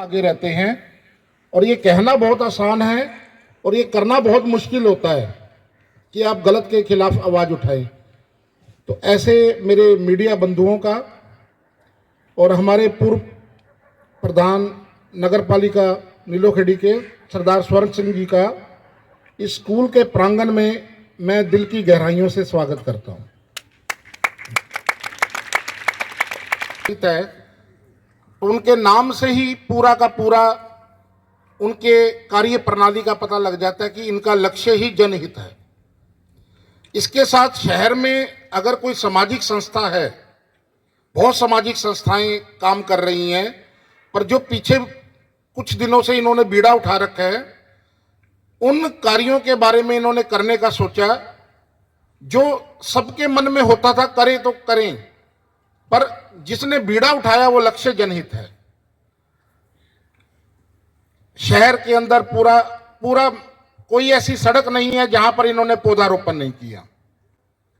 आगे रहते हैं। और ये कहना बहुत आसान है और ये करना बहुत मुश्किल होता है कि आप गलत के खिलाफ आवाज़ उठाएं। तो ऐसे मेरे मीडिया बंधुओं का और हमारे पूर्व प्रधान नगर पालिका नीलोखेड़ी के सरदार स्वर्ण सिंह जी का इस स्कूल के प्रांगण में मैं दिल की गहराइयों से स्वागत करता हूं। तो उनके नाम से ही पूरा का पूरा उनके कार्य प्रणाली का पता लग जाता है कि इनका लक्ष्य ही जनहित है। इसके साथ शहर में अगर कोई सामाजिक संस्था है, बहुत सामाजिक संस्थाएं काम कर रही हैं, पर जो पीछे कुछ दिनों से इन्होंने बीड़ा उठा रखा है, उन कार्यों के बारे में इन्होंने करने का सोचा जो सबके मन में होता था करें तो करें, पर जिसने बीड़ा उठाया वो लक्ष्य जनहित है। शहर के अंदर पूरा कोई ऐसी सड़क नहीं है जहां पर इन्होंने पौधारोपण नहीं किया।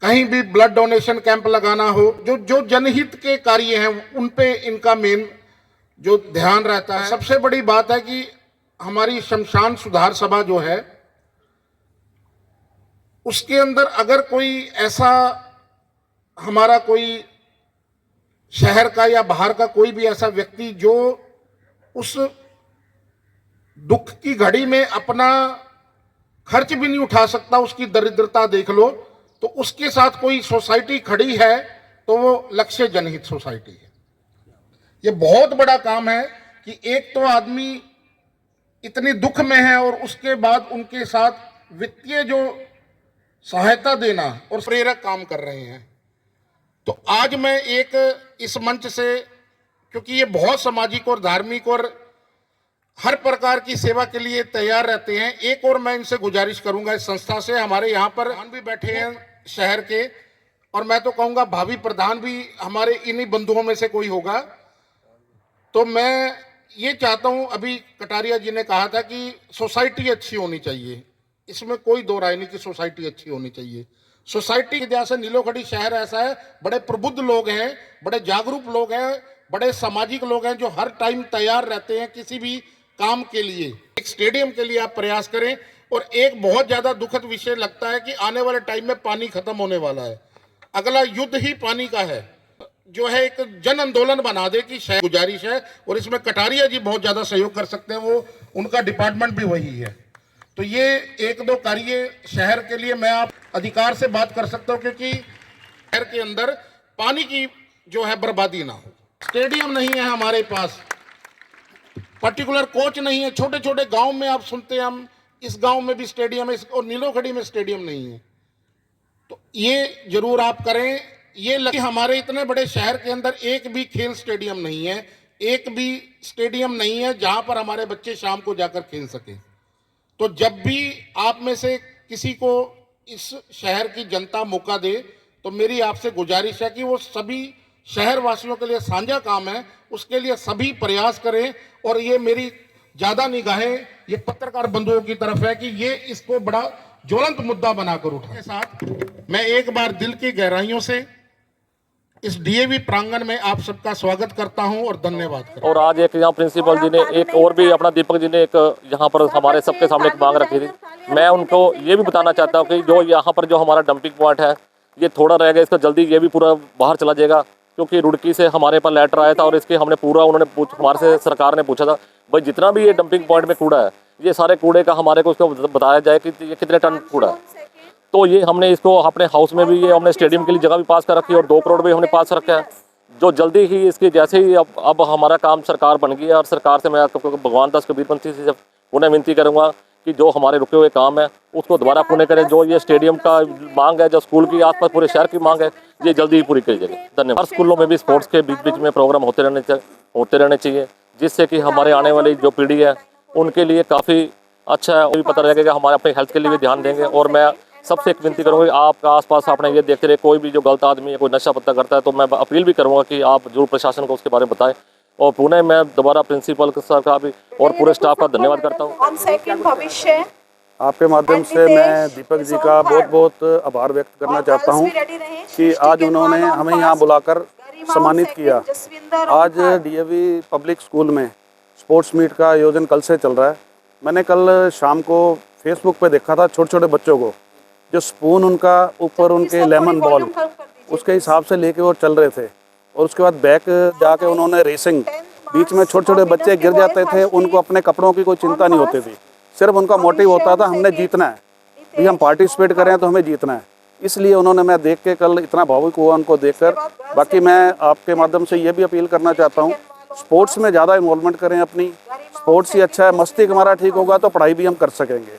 कहीं भी ब्लड डोनेशन कैंप लगाना हो, जो जनहित के कार्य हैं उन पे इनका मेन जो ध्यान रहता है। सबसे बड़ी बात है कि हमारी शमशान सुधार सभा जो है उसके अंदर अगर कोई ऐसा हमारा कोई शहर का या बाहर का कोई भी ऐसा व्यक्ति जो उस दुख की घड़ी में अपना खर्च भी नहीं उठा सकता, उसकी दरिद्रता देख लो, तो उसके साथ कोई सोसाइटी खड़ी है तो वो लक्ष्य जनहित सोसाइटी है। ये बहुत बड़ा काम है कि एक तो आदमी इतनी दुख में है और उसके बाद उनके साथ वित्तीय जो सहायता देना और प्रेरक काम कर रहे हैं। तो आज मैं एक इस मंच से, क्योंकि ये बहुत सामाजिक और धार्मिक और हर प्रकार की सेवा के लिए तैयार रहते हैं, एक और मैं इनसे गुजारिश करूंगा इस संस्था से। हमारे यहाँ पर प्रधान भी बैठे हैं शहर के, और मैं तो कहूँगा भावी प्रधान भी हमारे इन्हीं बंधुओं में से कोई होगा। तो मैं ये चाहता हूँ, अभी कटारिया जी ने कहा था कि सोसाइटी अच्छी होनी चाहिए, इसमें कोई दो राय नहीं कि सोसाइटी अच्छी होनी चाहिए। सोसाइटी की वजह से नीलोखेड़ी शहर ऐसा है, बड़े प्रबुद्ध लोग हैं, बड़े जागरूक लोग हैं, बड़े सामाजिक लोग हैं जो हर टाइम तैयार रहते हैं किसी भी काम के लिए। एक स्टेडियम के लिए आप प्रयास करें। और एक बहुत ज्यादा दुखद विषय लगता है कि आने वाले टाइम में पानी खत्म होने वाला है, अगला युद्ध ही पानी का है, जो है एक जन आंदोलन बना दे कि शहर गुजारिश है। और इसमें कटारिया जी बहुत ज्यादा सहयोग कर सकते हैं, वो उनका डिपार्टमेंट भी वही है। तो ये एक दो कार्य शहर के लिए मैं आप अधिकार से बात कर सकता हूं, क्योंकि शहर के अंदर पानी की जो है बर्बादी ना हो। स्टेडियम नहीं है हमारे पास, पर्टिकुलर कोच नहीं है। छोटे छोटे गांव में आप सुनते हैं, हम इस गांव में भी स्टेडियम है और नीलोखेड़ी में स्टेडियम नहीं है। तो ये जरूर आप करें। ये लगे हमारे इतने बड़े शहर के अंदर एक भी खेल स्टेडियम नहीं है, एक भी स्टेडियम नहीं है जहां पर हमारे बच्चे शाम को जाकर खेल सके। तो जब भी आप में से किसी को इस शहर की जनता मौका दे, तो मेरी आपसे गुजारिश है कि वो सभी शहर वासियों के लिए साझा काम है, उसके लिए सभी प्रयास करें। और ये मेरी ज्यादा निगाहें ये पत्रकार बंधुओं की तरफ है कि ये इसको बड़ा ज्वलंत मुद्दा बनाकर उठा। के साथ मैं एक बार दिल की गहराइयों से इस डीएवी प्रांगण में आप सबका स्वागत करता हूं और धन्यवाद करता हूं। और आज एक यहाँ प्रिंसिपल जी ने एक और भी अपना दीपक जी ने एक यहाँ पर हमारे सबके सामने एक मांग रखी थी। मैं उनको ये भी बताना चाहता हूँ कि जो यहाँ पर जो हमारा डंपिंग पॉइंट है ये थोड़ा रह गया, इसका जल्दी ये भी पूरा बाहर चला जाएगा, क्योंकि रुड़की से हमारे पास लेटर आया था और इसके हमने पूरा उन्होंने हमारे से सरकार ने पूछा था भाई जितना भी ये डंपिंग पॉइंट में कूड़ा है, ये सारे कूड़े का हमारे को उसको बताया जाए कि ये कितने टन कूड़ा है। तो ये हमने इसको अपने हाउस में भी ये हमने स्टेडियम के लिए जगह भी पास कर रखी है और 2 करोड़ भी हमने पास रखा है, जो जल्दी ही इसकी जैसे ही अब हमारा काम सरकार बन गई है। और सरकार से मैं भगवान दास कबीरपंथी से उन्हें विनती करूँगा कि जो हमारे रुके हुए काम है उसको दोबारा पूर्ण करें। जो ये स्टेडियम का मांग है, जो स्कूल की आसपास पूरे शहर की मांग है, ये जल्दी ही पूरी करी जाएगी। धन्यवाद। हर स्कूलों में भी स्पोर्ट्स के बीच बीच में प्रोग्राम होते रहने चाहिए, जिससे कि हमारे आने वाली जो पीढ़ी है उनके लिए काफ़ी अच्छा है, वो भी पता लगेगा हमारे अपने हेल्थ के लिए भी ध्यान देंगे। और मैं सबसे एक विनती करूँगा कि आपका आसपास आपने ये देखते रहे, कोई भी जो गलत आदमी है, कोई नशा पत्ता करता है, तो मैं अपील भी करूँगा कि आप जरूर प्रशासन को उसके बारे में बताएं। और पुनः मैं दोबारा प्रिंसिपल सर का भी और पूरे स्टाफ का धन्यवाद करता हूँ। भविष्य आपके माध्यम से मैं दीपक जी का बहुत बहुत आभार व्यक्त करना चाहता हूँ कि आज उन्होंने हमें यहाँ बुलाकर सम्मानित किया। आज डीएवी पब्लिक स्कूल में स्पोर्ट्स मीट का आयोजन कल से चल रहा है। मैंने कल शाम को फेसबुक पे देखा था छोटे छोटे बच्चों को, जो स्पून उनका ऊपर उनके लेमन बॉल उसके हिसाब से लेके वो चल रहे थे, और उसके बाद बैक जाके उन्होंने रेसिंग, बीच में छोटे छोटे बच्चे गिर जाते थे, उनको अपने कपड़ों की कोई चिंता नहीं होती थी, सिर्फ उनका मोटिव होता था हमने जीतना है, भी हम पार्टिसिपेट करें तो हमें जीतना है। इसलिए उन्होंने, मैं देख के कल इतना भावुक हुआ उनको देखकर। बाकी मैं आपके माध्यम से ये भी अपील करना चाहता हूँ, स्पोर्ट्स में ज़्यादा इन्वॉल्वमेंट करें अपनी, स्पोर्ट्स ही अच्छा है, मस्ती हमारा ठीक होगा तो पढ़ाई भी हम कर सकेंगे।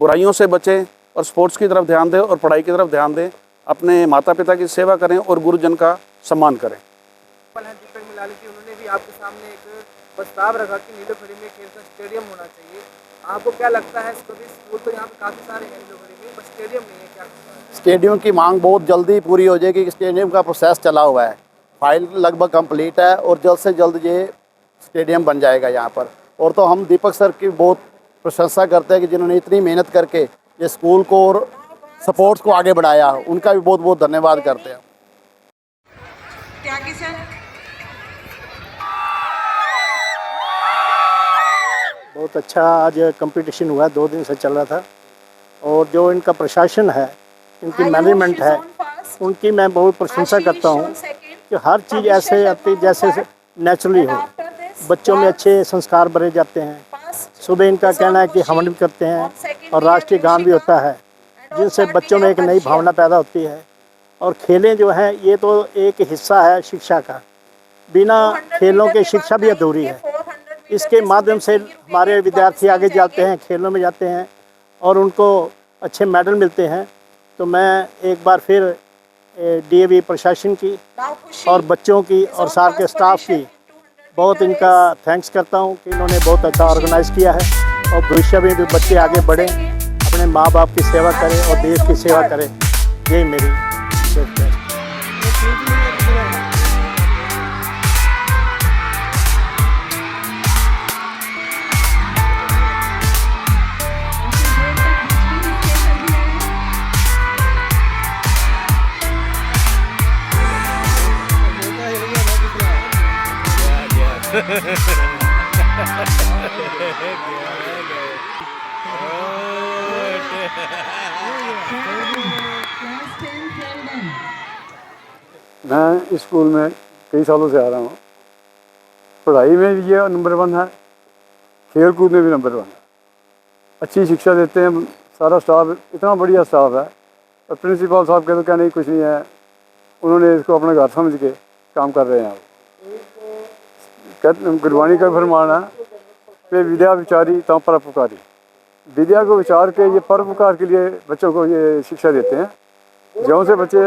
बुराइयों से बचें और स्पोर्ट्स की तरफ ध्यान दें और पढ़ाई की तरफ ध्यान दें, अपने माता पिता की सेवा करें और गुरुजन का सम्मान करें। दीपक मलानी जी, उन्होंने भी आपके सामने एक प्रस्ताव रखा कि नीलोखड़ी में खेल का स्टेडियम होना चाहिए। आपको क्या लगता है? स्कूल तो यहाँ पे काफ़ी सारे हैं नीलोखड़ी में, पर स्टेडियम नहीं है, क्या लगता है? स्टेडियम की मांग बहुत जल्दी पूरी हो जाएगी। स्टेडियम का प्रोसेस चला हुआ है, फाइल लगभग कंप्लीट है और जल्द से जल्द ये स्टेडियम बन जाएगा यहाँ पर। और तो हम दीपक सर की बहुत प्रशंसा करते हैं कि जिन्होंने इतनी मेहनत करके ये स्कूल को और स्पोर्ट्स को आगे बढ़ाया, उनका भी बहुत बहुत धन्यवाद करते हैं। त्यागी सर, बहुत अच्छा आज कंपटीशन हुआ, 2 दिन से चल रहा था। और जो इनका प्रशासन है, इनकी मैनेजमेंट है, उनकी मैं बहुत प्रशंसा करता हूँ कि हर चीज़ ऐसे आती जैसे नेचुरली हो, बच्चों में अच्छे संस्कार भरे जाते हैं। सुबह इनका कहना है कि हवन भी करते हैं और राष्ट्रीय गान भी होता है, जिनसे बच्चों में एक नई भावना पैदा होती है। और खेलें जो हैं ये तो एक हिस्सा है शिक्षा का, बिना खेलों के शिक्षा भी अधूरी है। इसके माध्यम से हमारे विद्यार्थी आगे जाते हैं, खेलों में जाते हैं और उनको अच्छे मेडल मिलते हैं। तो मैं एक बार फिर डीएवी प्रशासन की और बच्चों की और सार के स्टाफ की बहुत इनका थैंक्स करता हूं कि इन्होंने बहुत अच्छा ऑर्गेनाइज़ किया है। और भविष्य में भी बच्चे आगे बढ़ें, अपने माँ बाप की सेवा करें और देश की सेवा करें, यही मेरी सोच है। मैं इस स्कूल में कई सालों से आ रहा हूँ। पढ़ाई में भी ये नंबर 1 है, खेल कूद में भी नंबर 1 है। अच्छी शिक्षा देते हैं, सारा स्टाफ इतना बढ़िया स्टाफ है। और प्रिंसिपल साहब के तो क्या नहीं, कुछ नहीं है, उन्होंने इसको अपना घर समझ के काम कर रहे हैं। गुरबाणी का फरमान है कि विद्या विचारी तो परोपकारी। विद्या को विचार के ये परोपकार के लिए बच्चों को ये शिक्षा देते हैं। जहाँ से बच्चे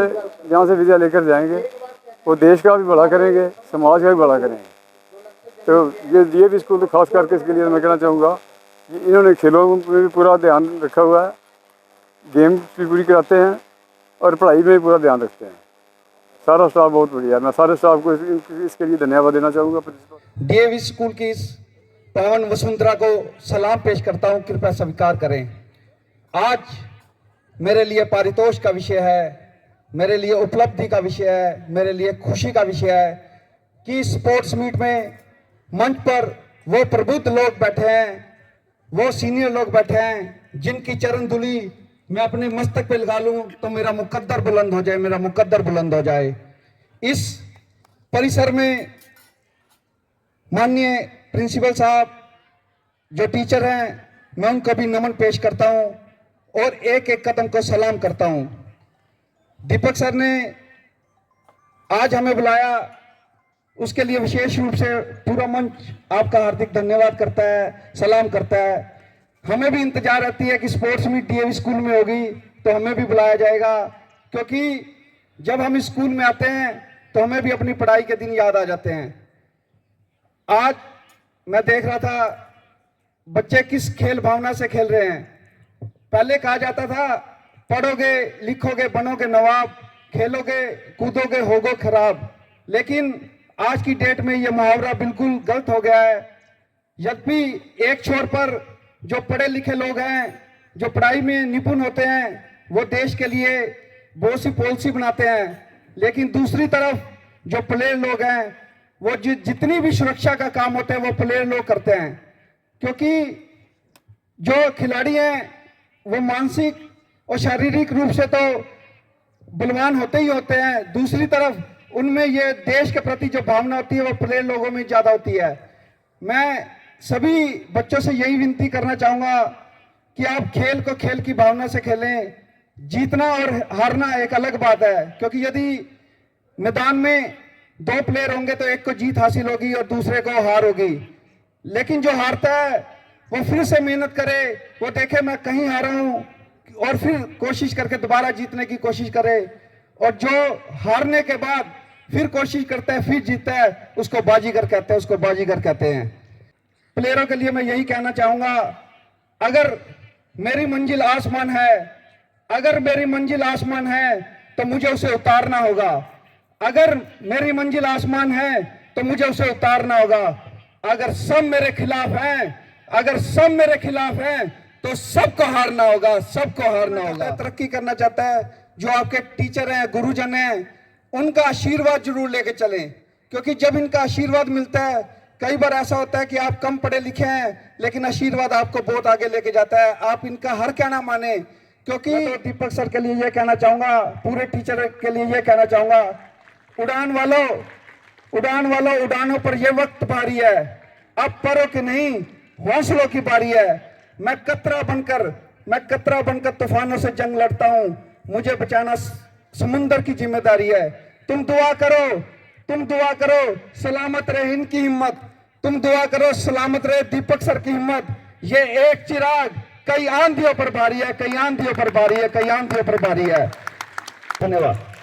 जहाँ से विद्या लेकर जाएंगे वो देश का भी भला करेंगे, समाज का भी भला करेंगे। तो ये भी स्कूल तो खास करके इसके लिए मैं कहना चाहूँगा कि इन्होंने खेलों में भी पूरा ध्यान रखा हुआ है, गेम्स भी पूरी कराते हैं और पढ़ाई में भी पूरा ध्यान रखते हैं। सारा स्टाफ बहुत बढ़िया है। मैं सारे स्टाफ को इसके लिए धन्यवाद देना चाहूँगा। डीएवी स्कूल की इस पावन वसुंधरा को सलाम पेश करता हूँ, कृपया स्वीकार करें। आज मेरे लिए पारितोष का विषय है, मेरे लिए उपलब्धि का विषय है, मेरे लिए खुशी का विषय है कि स्पोर्ट्स मीट में मंच पर वो प्रबुद्ध लोग बैठे हैं, वो सीनियर लोग बैठे हैं, जिनकी चरण धूलि मैं अपने मस्तक पे लगा लूं तो मेरा मुकद्दर बुलंद हो जाए, मेरा मुकद्दर बुलंद हो जाए। इस परिसर में माननीय प्रिंसिपल साहब जो टीचर हैं, मैं उनको भी नमन पेश करता हूं और एक एक कदम को सलाम करता हूं। दीपक सर ने आज हमें बुलाया, उसके लिए विशेष रूप से पूरा मंच आपका हार्दिक धन्यवाद करता है, सलाम करता है। हमें भी इंतजार रहती है कि स्पोर्ट्स मीट डीएवी स्कूल में होगी तो हमें भी बुलाया जाएगा, क्योंकि जब हम स्कूल में आते हैं तो हमें भी अपनी पढ़ाई के दिन याद आ जाते हैं। आज मैं देख रहा था बच्चे किस खेल भावना से खेल रहे हैं। पहले कहा जाता था पढ़ोगे लिखोगे बनोगे नवाब, खेलोगे कूदोगे होगो खराब, लेकिन आज की डेट में ये मुहावरा बिल्कुल गलत हो गया है। यद्यपि एक छोर पर जो पढ़े लिखे लोग हैं, जो पढ़ाई में निपुण होते हैं, वो देश के लिए बहुत सी पॉलिसी बनाते हैं, लेकिन दूसरी तरफ जो प्लेयर लोग हैं वो जितनी भी सुरक्षा का काम होते हैं वो प्लेयर लोग करते हैं, क्योंकि जो खिलाड़ी हैं वो मानसिक और शारीरिक रूप से तो बलवान होते ही होते हैं, दूसरी तरफ उनमें ये देश के प्रति जो भावना होती है वो प्लेयर लोगों में ज़्यादा होती है। मैं सभी बच्चों से यही विनती करना चाहूँगा कि आप खेल को खेल की भावना से खेलें। जीतना और हारना एक अलग बात है, क्योंकि यदि मैदान में 2 प्लेयर होंगे तो एक को जीत हासिल होगी और दूसरे को हार होगी, लेकिन जो हारता है वो फिर से मेहनत करे, वो देखे मैं कहीं हारा हूँ और फिर कोशिश करके दोबारा जीतने की कोशिश करे, और जो हारने के बाद फिर कोशिश करता है फिर जीतता है उसको बाजीगर कहते हैं, उसको बाजीगर कहते हैं। प्लेयरों के लिए मैं यही कहना चाहूँगा, अगर मेरी मंजिल आसमान है, अगर मेरी मंजिल आसमान है तो मुझे उसे उतारना होगा। अगर मेरी मंजिल आसमान है तो मुझे उसे उतारना होगा। अगर सब मेरे खिलाफ हैं, अगर सब मेरे खिलाफ हैं तो सबको हारना होगा, सबको हारना होगा। तरक्की करना चाहता है, जो आपके टीचर हैं, गुरुजन हैं, उनका आशीर्वाद जरूर लेके चलें, क्योंकि जब इनका आशीर्वाद मिलता है, कई बार ऐसा होता है कि आप कम पढ़े लिखे हैं लेकिन आशीर्वाद आपको बहुत आगे लेके जाता है। आप इनका हर कहना माने, क्योंकि तो दीपक सर के लिए ये कहना चाहूँगा, पूरे टीचर के लिए ये कहना चाहूँगा, उड़ान वालों उड़ानों पर ये वक्त भारी है, अब परों की नहीं हौसलों की बारी है। मैं कतरा बनकर तूफानों से जंग लड़ता हूँ, मुझे बचाना समुंदर की जिम्मेदारी है। तुम दुआ करो सलामत रहे इनकी हिम्मत, तुम दुआ करो सलामत रहे दीपक सर की हिम्मत। ये एक चिराग कई आंधियों पर भारी है, कई आंधियों पर भारी है, कई आंधियों पर भारी है। धन्यवाद।